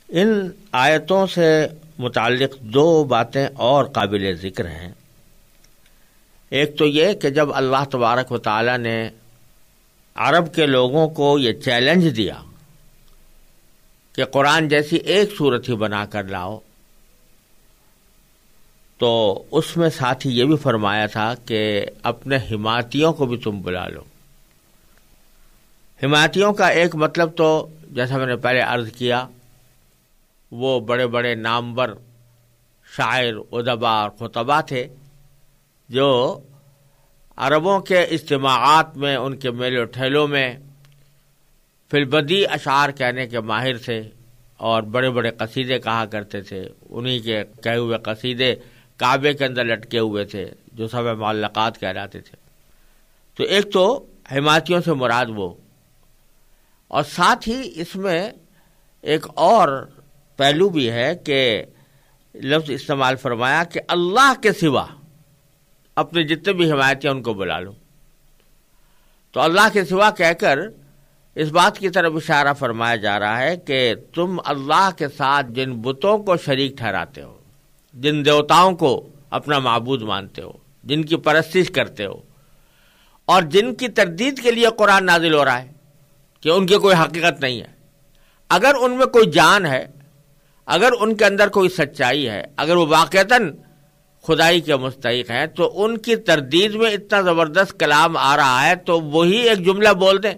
ان آیتوں سے متعلق دو باتیں اور قابل ذکر ہیں۔ ایک تو یہ کہ جب اللہ تبارک و تعالی نے عرب کے لوگوں کو یہ چیلنج دیا کہ قرآن جیسی ایک صورت ہی بنا کر لاؤ، تو اس میں ساتھ ہی یہ بھی فرمایا تھا کہ اپنے حمایتیوں کو بھی تم بلا لو۔ حمایتیوں کا ایک مطلب تو جیسا میں نے پہلے عرض کیا، وہ بڑے بڑے نامور شاعر، ادبا اور خطبہ تھے جو عربوں کے اجتماعات میں، ان کے میلوں ٹھیلوں میں فی البدیع اشعار کہنے کے ماہر تھے اور بڑے بڑے قصیدے کہا کرتے تھے۔ انہی کے کہے ہوئے قصیدے کعبے کے اندر لٹکے ہوئے تھے جو سبع معلقات کہلاتے تھے۔ تو ایک تو حمایتیوں سے مراد وہ، اور ساتھ ہی اس میں ایک اور پہلو بھی ہے کہ لفظ استعمال فرمایا کہ اللہ کے سوا اپنے جتنے بھی حمایتی ہیں ان کو بلا لو۔ تو اللہ کے سوا کہہ کر اس بات کی طرف اشارہ فرمایا جا رہا ہے کہ تم اللہ کے ساتھ جن بتوں کو شریک ٹھہراتے ہو، جن دیوتاؤں کو اپنا معبود مانتے ہو، جن کی پرستش کرتے ہو، اور جن کی تردید کے لیے قرآن نازل ہو رہا ہے کہ ان کی کوئی حقیقت نہیں ہے، اگر ان میں کوئی جان ہے، اگر ان کے اندر کوئی سچائی ہے، اگر وہ واقعتاً خدائی کے مستحق ہیں، تو ان کی تردید میں اتنا زبردست کلام آ رہا ہے تو وہی ایک جملہ بول دیں،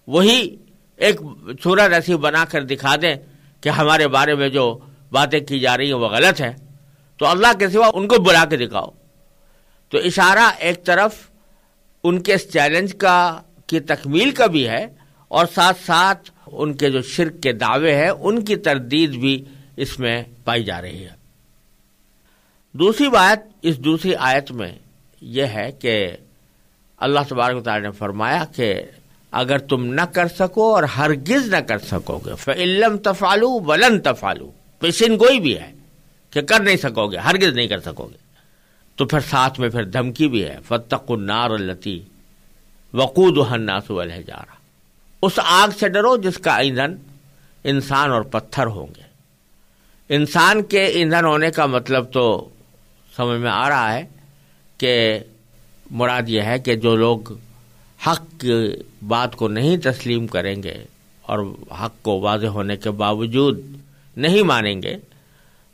وہی ایک صورت ایسی بنا کر دکھا دیں کہ ہمارے بارے میں جو باتیں کی جا رہی ہیں وہ غلط ہیں، تو اللہ کے سوا ان کو بلا کے دکھاؤ۔ تو اشارہ ایک طرف ان کے اس چیلنج کی تکمیل کا بھی ہے، اور ساتھ ساتھ ان کے جو شرک کے دعوے ہیں ان کی تردید بھی اس میں پائی جا رہی ہے۔ دوسری بات اس دوسری آیت میں یہ ہے کہ اللہ تبارک و تعالی نے فرمایا کہ اگر تم نہ کر سکو اور ہرگز نہ کر سکو گے، فَإِن لَّمْ تَفْعَلُوا وَلَن تَفْعَلُوا، پیشن گوئی بھی ہے کہ کر نہیں سکو گے، ہرگز نہیں کر سکو گے، تو پھر ساتھ میں پھر دھمکی بھی ہے، فَاتَّقُوا النَّارَ الَّتِي وَقُودُهَا النَّاسُ وَالْحِجَارَةُ، اس آگ سے ڈرو جس کا ایندھن انسان اور پتھر ہوں گے۔ انسان کے ایندھن ہونے کا مطلب تو سمجھ میں آ رہا ہے کہ مراد یہ ہے کہ جو لوگ حق کی بات کو نہیں تسلیم کریں گے اور حق کو واضح ہونے کے باوجود نہیں مانیں گے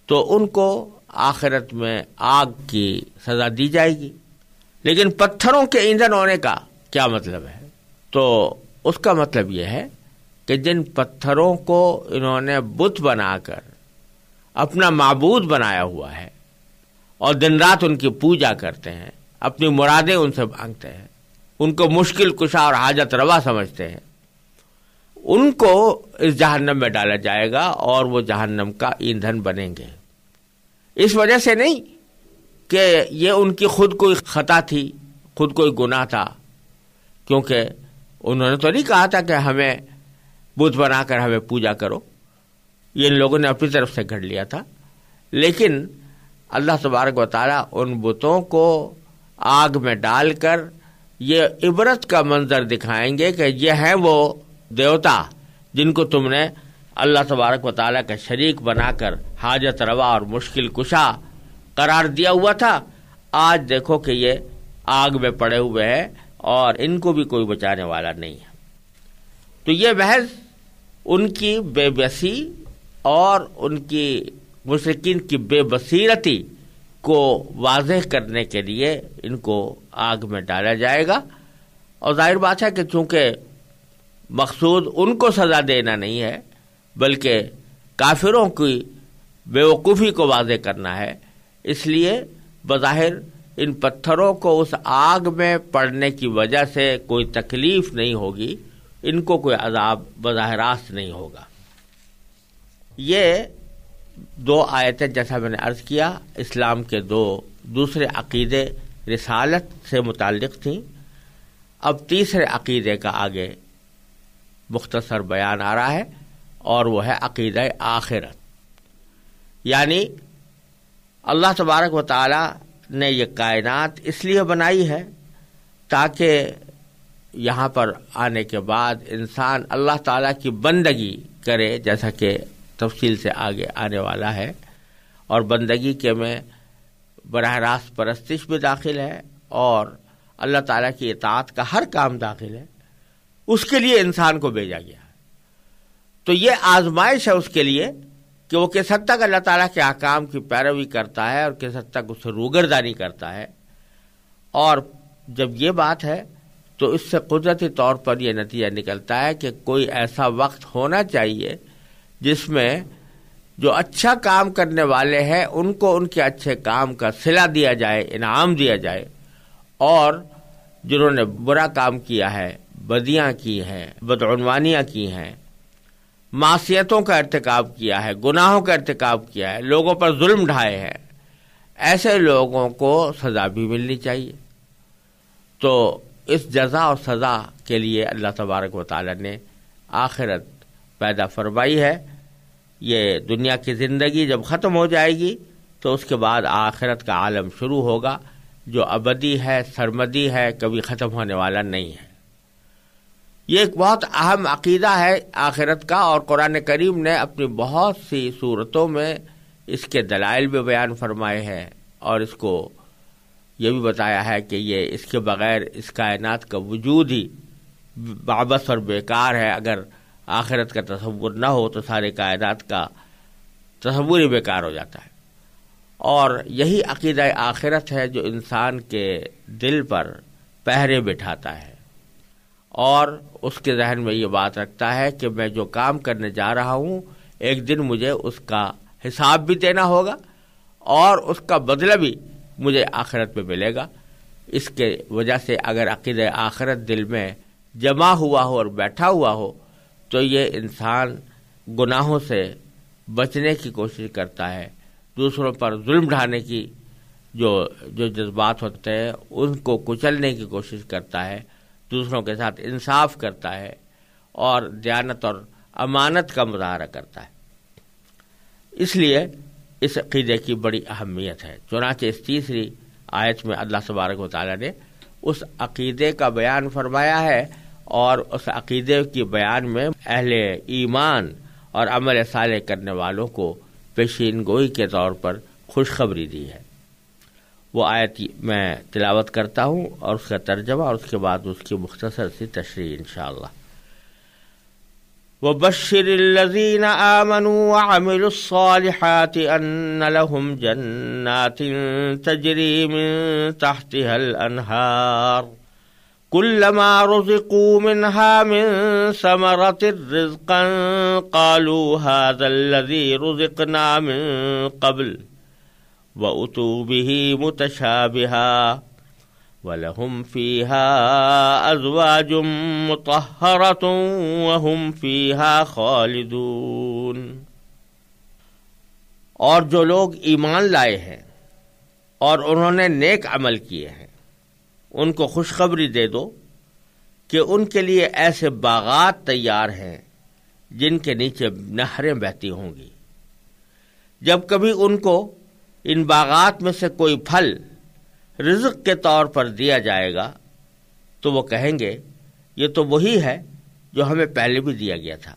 تو ان کو آخرت میں آگ کی سزا دی جائے گی۔ لیکن پتھروں کے ایندھن ہونے کا کیا مطلب ہے؟ تو اس کا مطلب یہ ہے کہ جن پتھروں کو انہوں نے بت بنا کر اپنا معبود بنایا ہوا ہے اور دن رات ان کی پوجا کرتے ہیں، اپنی مرادیں ان سے مانگتے ہیں، ان کو مشکل کشا اور حاجت روا سمجھتے ہیں، ان کو اس جہنم میں ڈالا جائے گا اور وہ جہنم کا ایندھن بنیں گے۔ اس وجہ سے نہیں کہ یہ ان کی خود کوئی خطا تھی، خود کوئی گناہ تھا، کیونکہ انہوں نے تو نہیں کہا تھا کہ ہمیں بت بنا کر ہمیں پوجا کرو، یہ ان لوگوں نے اپنی طرف سے گھڑ لیا تھا، لیکن اللہ تبارک و تعالیٰ ان بتوں کو آگ میں ڈال کر یہ عبرت کا منظر دکھائیں گے کہ یہ ہیں وہ دیوتا جن کو تم نے اللہ تبارک و تعالیٰ کا شریک بنا کر حاجت روا اور مشکل کشا قرار دیا ہوا تھا، آج دیکھو کہ یہ آگ میں پڑے ہوئے ہیں اور ان کو بھی کوئی بچانے والا نہیں ہے۔ تو یہ محض ان کی بے بسی اور ان کی مشرکین کی بے بصیرتی کو واضح کرنے کے لیے ان کو آگ میں ڈالا جائے گا، اور ظاہر بات ہے کہ چونکہ مقصود ان کو سزا دینا نہیں ہے بلکہ کافروں کی بیوقوفی کو واضح کرنا ہے، اس لیے بظاہر ان پتھروں کو اس آگ میں پڑنے کی وجہ سے کوئی تکلیف نہیں ہوگی، ان کو کوئی عذاب بظاہر راست نہیں ہوگا۔ یہ دو آیتیں جیسا میں نے عرض کیا اسلام کے دوسرے عقیدے رسالت سے متعلق تھیں۔ اب تیسرے عقیدے کا آگے مختصر بیان آ رہا ہے، اور وہ ہے عقیدہ آخرت، یعنی اللہ تبارک و تعالی نے یہ کائنات اس لیے بنائی ہے تاکہ یہاں پر آنے کے بعد انسان اللہ تعالیٰ کی بندگی کرے، جیسا کہ تفصیل سے آگے آنے والا ہے، اور بندگی کے میں براہ راست پرستش بھی داخل ہے اور اللہ تعالیٰ کی اطاعت کا ہر کام داخل ہے۔ اس کے لیے انسان کو بھیجا گیا ہے۔ تو یہ آزمائش ہے اس کے لیے کہ وہ کس حد تک اللہ تعالیٰ کے احکام کی پیروی کرتا ہے اور کس حد تک اس سے روگردانی کرتا ہے۔ اور جب یہ بات ہے تو اس سے قدرتی طور پر یہ نتیجہ نکلتا ہے کہ کوئی ایسا وقت ہونا چاہیے جس میں جو اچھا کام کرنے والے ہیں ان کو ان کے اچھے کام کا صلہ دیا جائے، انعام دیا جائے، اور جنہوں نے برا کام کیا ہے، بدیاں کی ہیں، بدعنوانیاں کی ہیں، معصیتوں کا ارتکاب کیا ہے، گناہوں کا ارتکاب کیا ہے، لوگوں پر ظلم ڈھائے ہیں، ایسے لوگوں کو سزا بھی ملنی چاہیے۔ تو اس جزا اور سزا کے لیے اللہ تبارک و تعالی نے آخرت پیدا فرمائی ہے۔ یہ دنیا کی زندگی جب ختم ہو جائے گی تو اس کے بعد آخرت کا عالم شروع ہوگا جو ابدی ہے، سرمدی ہے، کبھی ختم ہونے والا نہیں ہے۔ یہ ایک بہت اہم عقیدہ ہے آخرت کا، اور قرآن کریم نے اپنی بہت سی صورتوں میں اس کے دلائل بھی بیان فرمائے ہیں، اور اس کو یہ بھی بتایا ہے کہ یہ اس کے بغیر اس کائنات کا وجود ہی عبث اور بیکار ہے۔ اگر آخرت کا تصور نہ ہو تو سارے کائنات کا تصور ہی بیکار ہو جاتا ہے۔ اور یہی عقیدہ آخرت ہے جو انسان کے دل پر پہرے بٹھاتا ہے، اور اس کے ذہن میں یہ بات رکھتا ہے کہ میں جو کام کرنے جا رہا ہوں ایک دن مجھے اس کا حساب بھی دینا ہوگا اور اس کا بدلہ بھی مجھے آخرت میں ملے گا۔ اس کے وجہ سے اگر عقیدہ آخرت دل میں جمع ہوا ہو اور بیٹھا ہوا ہو تو یہ انسان گناہوں سے بچنے کی کوشش کرتا ہے، دوسروں پر ظلم ڈھانے کی جو جذبات ہوتے ہیں ان کو کچلنے کی کوشش کرتا ہے، دوسروں کے ساتھ انصاف کرتا ہے اور دیانت اور امانت کا مظاہرہ کرتا ہے۔ اس لیے اس عقیدے کی بڑی اہمیت ہے۔ چنانچہ اس تیسری آیت میں اللہ تبارک و تعالی نے اس عقیدے کا بیان فرمایا ہے، اور اس عقیدے کی بیان میں اہل ایمان اور عمل صالح کرنے والوں کو پیشین گوئی کے طور پر خوشخبری دی ہے۔ وہ آیت میں تلاوت کرتا ہوں اور اس کا ترجمہ اور اس کے بعد اس کی مختصر سی تشریح انشاءاللہ۔ وَبَشِّرِ الَّذِينَ آمَنُوا وَعَمِلُوا الصَّالِحَاتِ أَنَّ لَهُمْ جَنَّاتٍ تَجْرِي مِن تَحْتِهَا الْأَنْهَارُ كُلَّمَا رُزِقُوا مِنْهَا مِن ثَمَرَةٍ رِزْقًا قَالُوا هَذَا الَّذِي رُزِقْنَا مِن قَبْلُ وَأُتُوا بِهِ مُتَشَابِهًا وَلَهُمْ فِيهَا أَزْوَاجٌ مُطَهَّرَةٌ وَهُمْ فِيهَا خَالِدُونَ۔ اور جو لوگ ایمان لائے ہیں اور انہوں نے نیک عمل کیے ہیں ان کو خوشخبری دے دو کہ ان کے لیے ایسے باغات تیار ہیں جن کے نیچے نہریں بہتی ہوں گی۔ جب کبھی ان کو ان باغات میں سے کوئی پھل رزق کے طور پر دیا جائے گا تو وہ کہیں گے یہ تو وہی ہے جو ہمیں پہلے بھی دیا گیا تھا،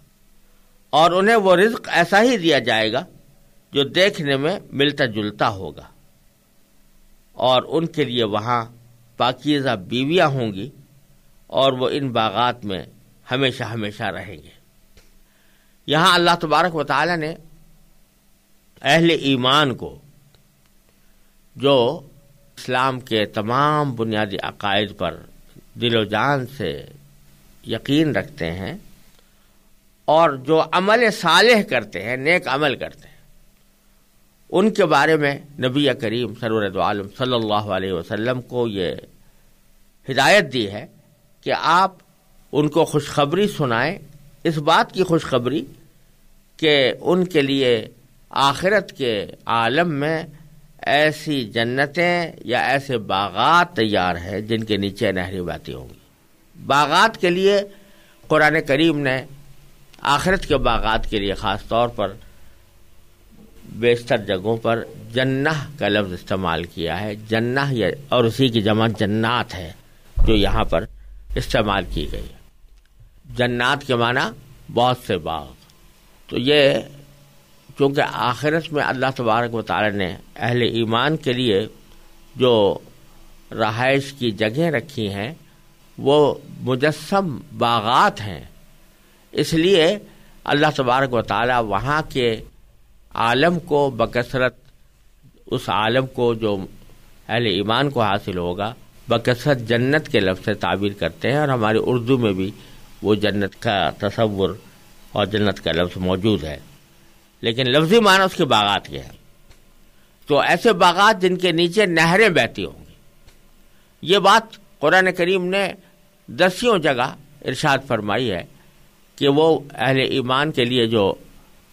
اور انہیں وہ رزق ایسا ہی دیا جائے گا جو دیکھنے میں ملتا جلتا ہوگا، اور ان کے لیے وہاں پاکیزہ بیویاں ہوں گی اور وہ ان باغات میں ہمیشہ ہمیشہ رہیں گے۔ یہاں اللہ تبارک و تعالی نے اہل ایمان کو جو اسلام کے تمام بنیادی عقائد پر دل و جان سے یقین رکھتے ہیں اور جو عمل صالح کرتے ہیں، نیک عمل کرتے ہیں، ان کے بارے میں نبی کریم سرور دو عالم صلی اللہ علیہ وسلم کو یہ ہدایت دی ہے کہ آپ ان کو خوشخبری سنائیں، اس بات کی خوشخبری کہ ان کے لیے آخرت کے عالم میں ایسی جنتیں یا ایسے باغات تیار ہیں جن کے نیچے نہریں بہتی ہوں گی۔ باغات کے لیے قرآن کریم نے آخرت کے باغات کے لیے خاص طور پر بیشتر جگہوں پر جنہ کا لفظ استعمال کیا ہے۔ جنہ اور اسی کی جمع جنات ہے جو یہاں پر استعمال کی گئی ہے۔ جنات کے معنی بہت سے باغ، تو یہ چونکہ آخرت میں اللہ تبارک و تعالی نے اہل ایمان کے لیے جو رہائش کی جگہیں رکھی ہیں وہ مجسم باغات ہیں، اس لیے اللہ تبارک و تعالی وہاں کے عالم کو بکثرت، اس عالم کو جو اہل ایمان کو حاصل ہوگا، بکثرت جنت کے لفظ سے تعبیر کرتے ہیں، اور ہماری اردو میں بھی وہ جنت کا تصور اور جنت کا لفظ موجود ہے، لیکن لفظی معنی اس کے باغات کے ہیں۔ تو ایسے باغات جن کے نیچے نہریں بہتی ہوں گی، یہ بات قرآن کریم نے 10 جگہ ارشاد فرمائی ہے کہ وہ اہل ایمان کے لیے جو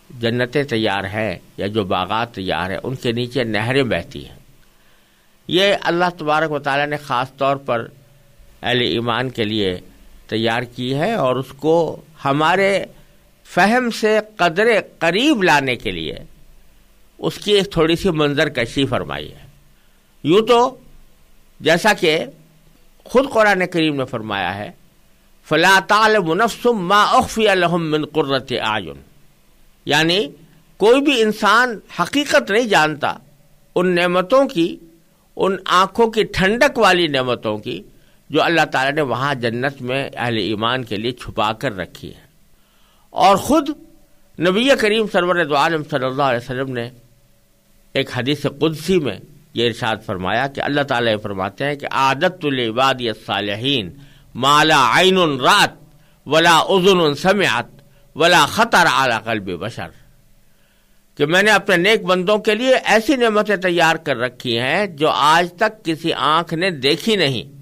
جنتیں تیار ہیں یا جو باغات تیار ہیں ان کے نیچے نہریں بہتی ہیں۔ یہ اللہ تبارک و تعالیٰ نے خاص طور پر اہل ایمان کے لیے تیار کی ہے، اور اس کو ہمارے فہم سے قدر قریب لانے کے لیے اس کی ایک تھوڑی سی منظر کشی فرمائی ہے۔ یوں تو جیسا کہ خود قرآن کریم نے فرمایا ہے، فَلَا تَعْلَمُ نَفْسٌ مَّا أُخْفِيَ لَهُم مِّن قُرَّةِ أَعْيُنٍ، یعنی کوئی بھی انسان حقیقت نہیں جانتا ان نعمتوں کی، ان آنکھوں کی ٹھنڈک والی نعمتوں کی جو اللہ تعالیٰ نے وہاں جنت میں اہل ایمان کے لیے چھپا کر رکھی ہے۔ اور خود نبی کریم سرور دو عالم صلی اللہ علیہ وسلم نے ایک حدیث قدسی میں یہ ارشاد فرمایا کہ اللہ تعالیٰ یہ فرماتے ہیں کہ اعددت لعبادی الصالحین ما لا عین رأت ولا اذن سمعت ولا خطر علی قلب بشر، کہ میں نے اپنے نیک بندوں کے لیے ایسی نعمتیں تیار کر رکھی ہیں جو آج تک کسی آنکھ نے دیکھی نہیں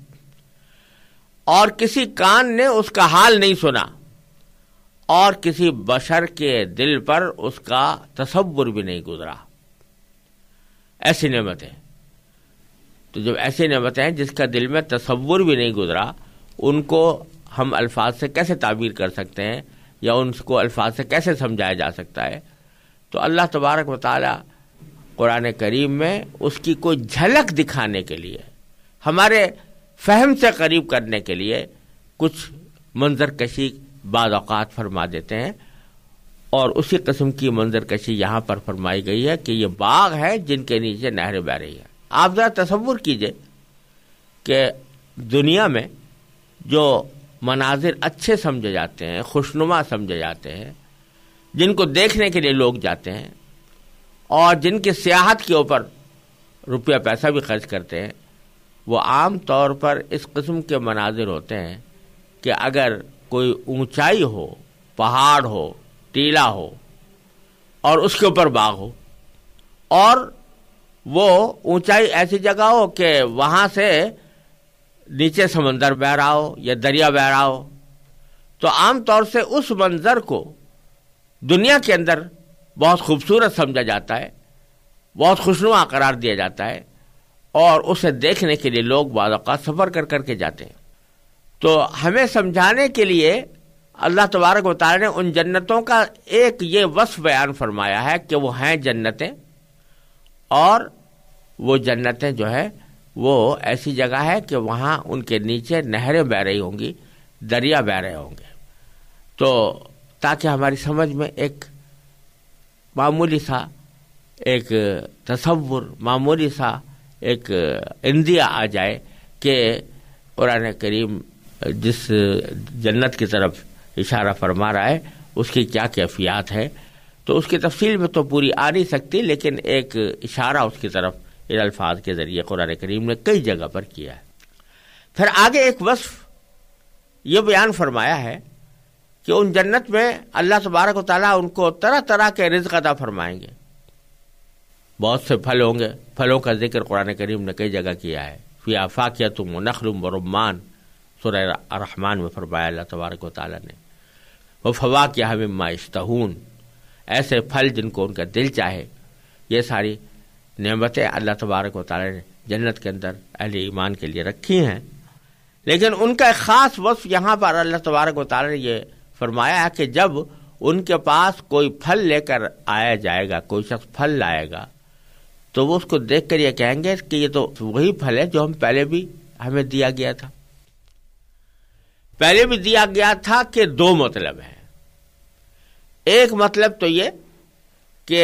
اور کسی کان نے اس کا حال نہیں سنا اور کسی بشر کے دل پر اس کا تصور بھی نہیں گزرا۔ ایسی نعمتیں، تو جب ایسی نعمتیں ہیں جس کا دل میں تصور بھی نہیں گزرا، ان کو ہم الفاظ سے کیسے تعبیر کر سکتے ہیں یا ان کو الفاظ سے کیسے سمجھایا جا سکتا ہے؟ تو اللہ تبارک و تعالی قرآن کریم میں اس کی کوئی جھلک دکھانے کے لیے، ہمارے فہم سے قریب کرنے کے لیے کچھ منظر کشی بعض اوقات فرما دیتے ہیں، اور اسی قسم کی منظر کشی یہاں پر فرمائی گئی ہے کہ یہ باغ ہے جن کے نیچے نہریں بہ رہی ہیں۔ آپ ذرا تصور کیجئے کہ دنیا میں جو مناظر اچھے سمجھے جاتے ہیں، خوشنما سمجھے جاتے ہیں، جن کو دیکھنے کے لیے لوگ جاتے ہیں اور جن کی سیاحت کے اوپر روپیہ پیسہ بھی خرچ کرتے ہیں، وہ عام طور پر اس قسم کے مناظر ہوتے ہیں کہ اگر کوئی اونچائی ہو، پہاڑ ہو، ٹیلا ہو اور اس کے اوپر باغ ہو، اور وہ اونچائی ایسی جگہ ہو کہ وہاں سے نیچے سمندر بہ رہا ہو یا دریا بہ رہا ہو، تو عام طور سے اس منظر کو دنیا کے اندر بہت خوبصورت سمجھا جاتا ہے، بہت خوشنما قرار دیا جاتا ہے، اور اسے دیکھنے کے لیے لوگ بعض اوقات سفر کر کر کے جاتے ہیں۔ تو ہمیں سمجھانے کے لیے اللہ تبارک و تعالی نے ان جنتوں کا ایک یہ وصف بیان فرمایا ہے کہ وہ ہیں جنتیں، اور وہ جنتیں جو ہے وہ ایسی جگہ ہے کہ وہاں ان کے نیچے نہریں بہ رہی ہوں گی، دریا بہ رہے ہوں گے۔ تو تاکہ ہماری سمجھ میں ایک معمولی سا ایک تصور، معمولی سا ایک اندیا آ جائے کہ قرآن کریم جس جنت کی طرف اشارہ فرما رہا ہے اس کی کیا کیفیات ہے، تو اس کی تفصیل میں تو پوری آ نہیں سکتی، لیکن ایک اشارہ اس کی طرف ان الفاظ کے ذریعے قرآن کریم نے کئی جگہ پر کیا ہے۔ پھر آگے ایک وصف یہ بیان فرمایا ہے کہ ان جنت میں اللہ تبارک و تعالیٰ ان کو طرح طرح کے رزق عطا فرمائیں گے، بہت سے پھل ہوں گے، پھلوں کا ذکر قرآن کریم نے کئی جگہ کیا ہے۔ فیہا فاکہۃ ونخل ورمان، سورہ الرحمن میں فرمایا اللہ تبارک و تعالیٰ نے، وفواکہ مما یشتہون، ایسے پھل جن کو ان کا دل چاہے۔ یہ ساری نعمتیں اللہ تبارک و تعالیٰ نے جنت کے اندر اہل ایمان کے لیے رکھی ہیں، لیکن ان کا ایک خاص وصف یہاں پر اللہ تبارک و تعالیٰ نے یہ فرمایا کہ جب ان کے پاس کوئی پھل لے کر آیا جائے گا، کوئی شخص پھل لائے گا، تو وہ اس کو دیکھ کر یہ کہیں گے کہ یہ تو وہی پھل ہے جو ہم پہلے بھی ہمیں دیا گیا تھا۔ پہلے بھی دیا گیا تھا کہ دو مطلب ہیں۔ ایک مطلب تو یہ کہ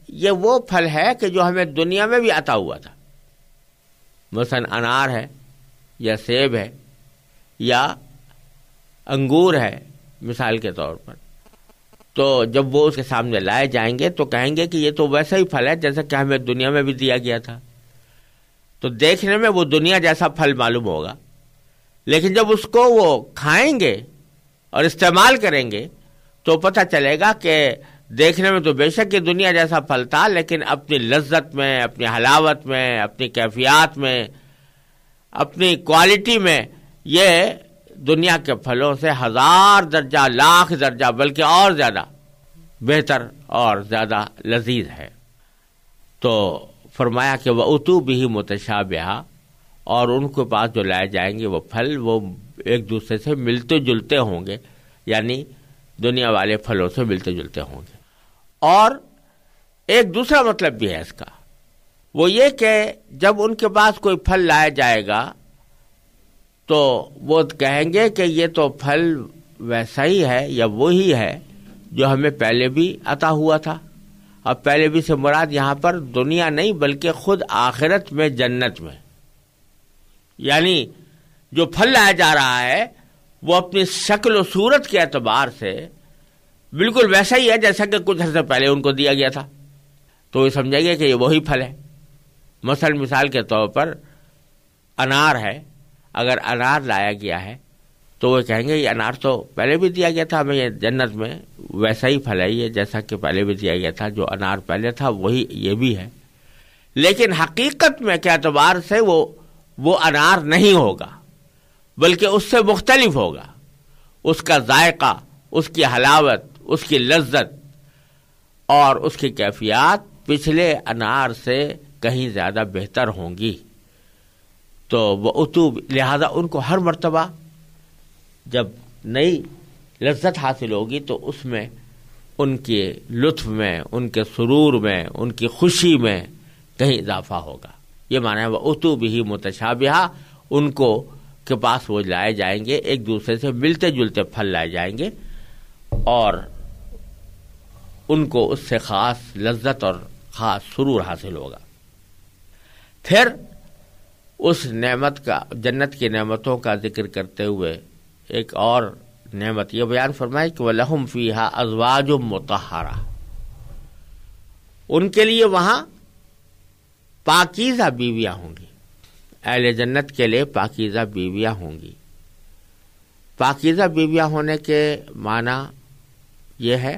یہ وہ پھل ہے کہ جو ہمیں دنیا میں بھی عطا ہوا تھا. مثلا انار ہے یا سیب ہے یا انگور ہے مثال کے طور پر. تو جب وہ اس کے سامنے لائے جائیں گے تو کہیں گے کہ یہ تو ویسا ہی پھل ہے جیسا کہ ہمیں دنیا میں بھی دیا گیا تھا. تو دیکھنے میں وہ دنیا جیسا پھل معلوم ہوگا، لیکن جب اس کو وہ کھائیں گے اور استعمال کریں گے تو پتہ چلے گا کہ دیکھنے میں تو بے شک یہ دنیا جیسا پھل تھا، لیکن اپنی لذت میں، اپنی حلاوت میں، اپنی کیفیات میں، اپنی کوالٹی میں یہ دنیا کے پھلوں سے 1000 درجہ، لاکھ درجہ، بلکہ اور زیادہ بہتر اور زیادہ لذیذ ہے. تو فرمایا کہ وَأُتُوا بِهِ مُتَشَابِهًا، اور ان کے پاس جو لائے جائیں گے وہ پھل وہ ایک دوسرے سے ملتے جلتے ہوں گے، یعنی دنیا والے پھلوں سے ملتے جلتے ہوں گے. اور ایک دوسرا مطلب بھی ہے اس کا، وہ یہ کہ جب ان کے پاس کوئی پھل لایا جائے گا تو وہ کہیں گے کہ یہ تو پھل ویسا ہی ہے یا وہی ہے جو ہمیں پہلے بھی عطا ہوا تھا. اب پہلے بھی سے مراد یہاں پر دنیا نہیں بلکہ خود آخرت میں، جنت میں. یعنی جو پھل لایا جا رہا ہے وہ اپنی شکل و صورت کے اعتبار سے بالکل ویسا ہی ہے جیسا کہ کچھ عرصے پہلے ان کو دیا گیا تھا. تو یہ سمجھیں گے کہ یہ وہی پھل ہے. مثال کے طور پر انار ہے، اگر انار لایا گیا ہے تو وہ کہیں گے یہ انار تو پہلے بھی دیا گیا تھا ہمیں، یہ جنت میں ویسا ہی پھل ہے یہ جیسا کہ پہلے بھی دیا گیا تھا. جو انار پہلے تھا وہی یہ بھی ہے، لیکن حقیقت میں کے اعتبار سے وہ انار نہیں ہوگا بلکہ اس سے مختلف ہوگا. اس کا ذائقہ، اس کی حلاوت، اس کی لذت اور اس کی کیفیات پچھلے انار سے کہیں زیادہ بہتر ہوں گی. تو وہ لہذا ان کو ہر مرتبہ جب نئی لذت حاصل ہوگی تو اس میں ان کے لطف میں، ان کے سرور میں، ان کی خوشی میں کہیں اضافہ ہوگا. یہ معنی ہے وَأُتُوا بِهِ مُتَشَابِهًا، ان کو کے پاس وہ لائے جائیں گے، ایک دوسرے سے ملتے جلتے پھل لائے جائیں گے اور ان کو اس سے خاص لذت اور خاص سرور حاصل ہوگا. پھر اس نعمت کا، جنت کی نعمتوں کا ذکر کرتے ہوئے ایک اور نعمت یہ بیان فرمائی کہ وَلَهُمْ فِيهَا أَزْوَاجٌ مُطَهَّرَةٌ، ان کے لیے وہاں پاکیزہ بیویاں ہوں گی. اہل جنت کے لیے پاکیزہ بیویاں ہوں گی. پاکیزہ بیویاں ہونے کے معنی یہ ہے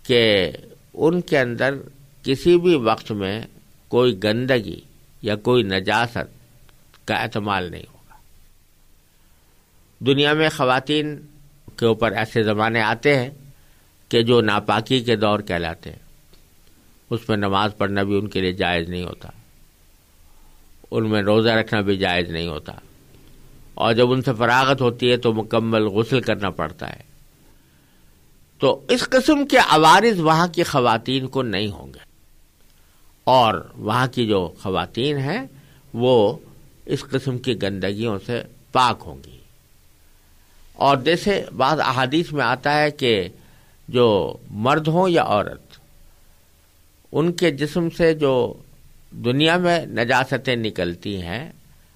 کہ ان کے اندر کسی بھی وقت میں کوئی گندگی یا کوئی نجاست کا احتمال نہیں ہوگا. دنیا میں خواتین کے اوپر ایسے زمانے آتے ہیں کہ جو ناپاکی کے دور کہلاتے ہیں. اس میں نماز پڑھنا بھی ان کے لیے جائز نہیں ہوتا، ان میں روزہ رکھنا بھی جائز نہیں ہوتا، اور جب ان سے فراغت ہوتی ہے تو مکمل غسل کرنا پڑتا ہے. تو اس قسم کے عوارض وہاں کی خواتین کو نہیں ہوں گے، اور وہاں کی جو خواتین ہیں وہ اس قسم کی گندگیوں سے پاک ہوں گی. اور جیسے بعض احادیث میں آتا ہے کہ جو مرد ہوں یا عورت، ان کے جسم سے جو دنیا میں نجاستیں نکلتی ہیں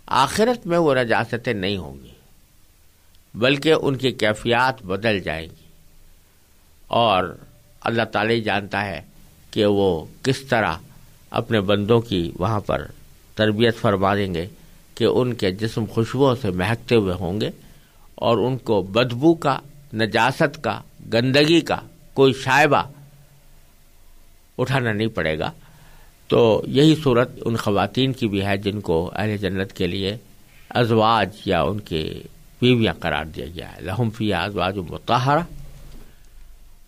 آخرت میں وہ نجاستیں نہیں ہوں گی، بلکہ ان کی کیفیات بدل جائیں گی. اور اللہ تعالی جانتا ہے کہ وہ کس طرح اپنے بندوں کی وہاں پر تربیت فرما دیں گے کہ ان کے جسم خوشبوؤں سے مہکتے ہوئے ہوں گے اور ان کو بدبو کا، نجاست کا، گندگی کا کوئی شائبہ اٹھانا نہیں پڑے گا. تو یہی صورت ان خواتین کی بھی ہے جن کو اہل جنت کے لیے ازواج یا ان کے بیویاں قرار دیا گیا ہے. لہم فیہا ازواج مطہرہ.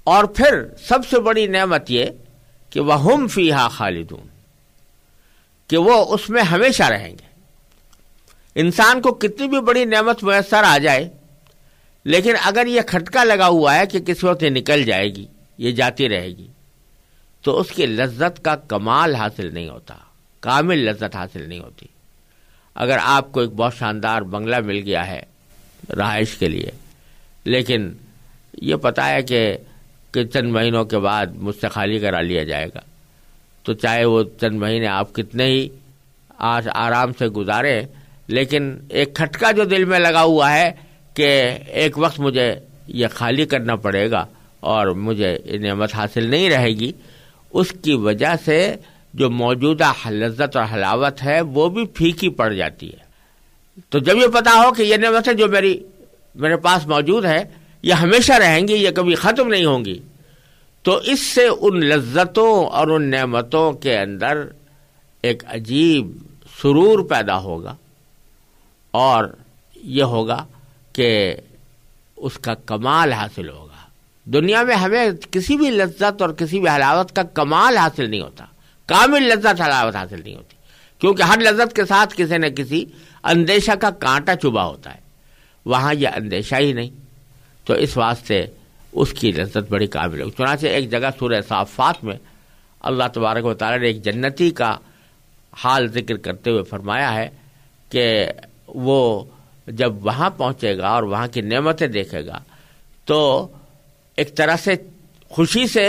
اور پھر سب سے بڑی نعمت یہ کہ وہم فیہا خالدون، کہ وہ اس میں ہمیشہ رہیں گے. انسان کو کتنی بھی بڑی نعمت میسر آ جائے، لیکن اگر یہ کھٹکا لگا ہوا ہے کہ کسی وقت یہ نکل جائے گی، یہ جاتی رہے گی، تو اس کی لذت کا کمال حاصل نہیں ہوتا، کامل لذت حاصل نہیں ہوتی. اگر آپ کو ایک بہت شاندار بنگلہ مل گیا ہے رہائش کے لیے، لیکن یہ پتہ ہے کہ کہ چند مہینوں کے بعد مجھ سے خالی کرا لیا جائے گا، تو چاہے وہ چند مہینے آپ کتنے ہی آج آرام سے گزارے، لیکن ایک کھٹکا جو دل میں لگا ہوا ہے کہ ایک وقت مجھے یہ خالی کرنا پڑے گا اور مجھے یہ نعمت حاصل نہیں رہے گی، اس کی وجہ سے جو موجودہ لذت اور حلاوت ہے وہ بھی پھیکی پڑ جاتی ہے۔ تو جب یہ پتا ہو کہ یہ نعمتیں جو میرے پاس موجود ہے یہ ہمیشہ رہیں گی، یہ کبھی ختم نہیں ہوں گی، تو اس سے ان لذتوں اور ان نعمتوں کے اندر ایک عجیب سرور پیدا ہوگا، اور یہ ہوگا کہ اس کا کمال حاصل ہوگا۔ دنیا میں ہمیں کسی بھی لذت اور کسی بھی حلاوت کا کمال حاصل نہیں ہوتا، کامل لذت حلاوت حاصل نہیں ہوتی، کیونکہ ہر لذت کے ساتھ کسی نہ کسی اندیشہ کا کانٹا چبھا ہوتا ہے، وہاں یہ اندیشہ ہی نہیں، تو اس واسطے اس کی لذت بڑی کامل ہے۔ چنانچہ ایک جگہ سورہ صافات میں اللہ تبارک و تعالیٰ نے ایک جنتی کا حال ذکر کرتے ہوئے فرمایا ہے کہ وہ جب وہاں پہنچے گا اور وہاں کی نعمتیں دیکھے گا تو ایک طرح سے خوشی سے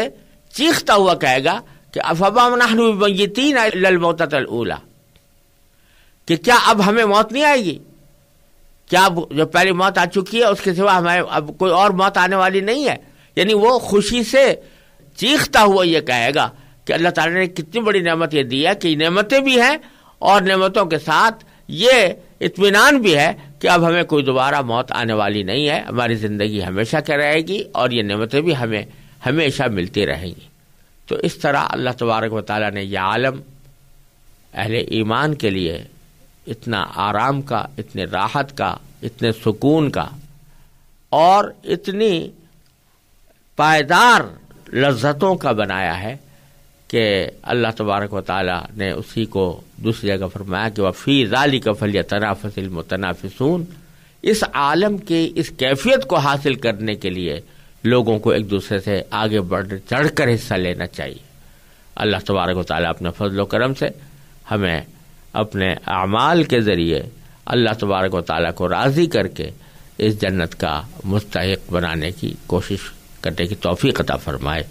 چیختا ہوا کہے گا کہ افما نحن بمیتین الا الموتۃ الاولی، کہ کیا اب ہمیں موت نہیں آئے گی؟ کیا اب جو پہلی موت آ چکی ہے اس کے سوا ہمیں اب کوئی اور موت آنے والی نہیں ہے؟ یعنی وہ خوشی سے چیختا ہوا یہ کہے گا کہ اللہ تعالیٰ نے کتنی بڑی نعمت یہ دی ہے کہ نعمتیں بھی ہیں اور نعمتوں کے ساتھ یہ اطمینان بھی ہے کہ اب ہمیں کوئی دوبارہ موت آنے والی نہیں ہے، ہماری زندگی ہمیشہ کی رہے گی اور یہ نعمتیں بھی ہمیں ہمیشہ ملتی رہیں گی۔ تو اس طرح اللہ تبارک و تعالیٰ نے یہ عالم اہل ایمان کے لیے اتنا آرام کا، اتنے راحت کا، اتنے سکون کا اور اتنی پائیدار لذتوں کا بنایا ہے کہ اللہ تبارک و تعالیٰ نے اسی کو دوسری جگہ فرمایا کہ وَفِي ذَلِكَ فَلْيَتَنَافَسِ الْمُتَنَافِسُونَ۔ اس عالم کی اس کیفیت کو حاصل کرنے کے لیے لوگوں کو ایک دوسرے سے آگے بڑھ چڑھ کر حصہ لینا چاہیے۔ اللہ تبارک و تعالیٰ اپنے فضل و کرم سے ہمیں اپنے اعمال کے ذریعے اللہ تبارک و تعالیٰ کو راضی کر کے اس جنت کا مستحق بنانے کی کوشش کرنے کی توفیق عطا فرمائے۔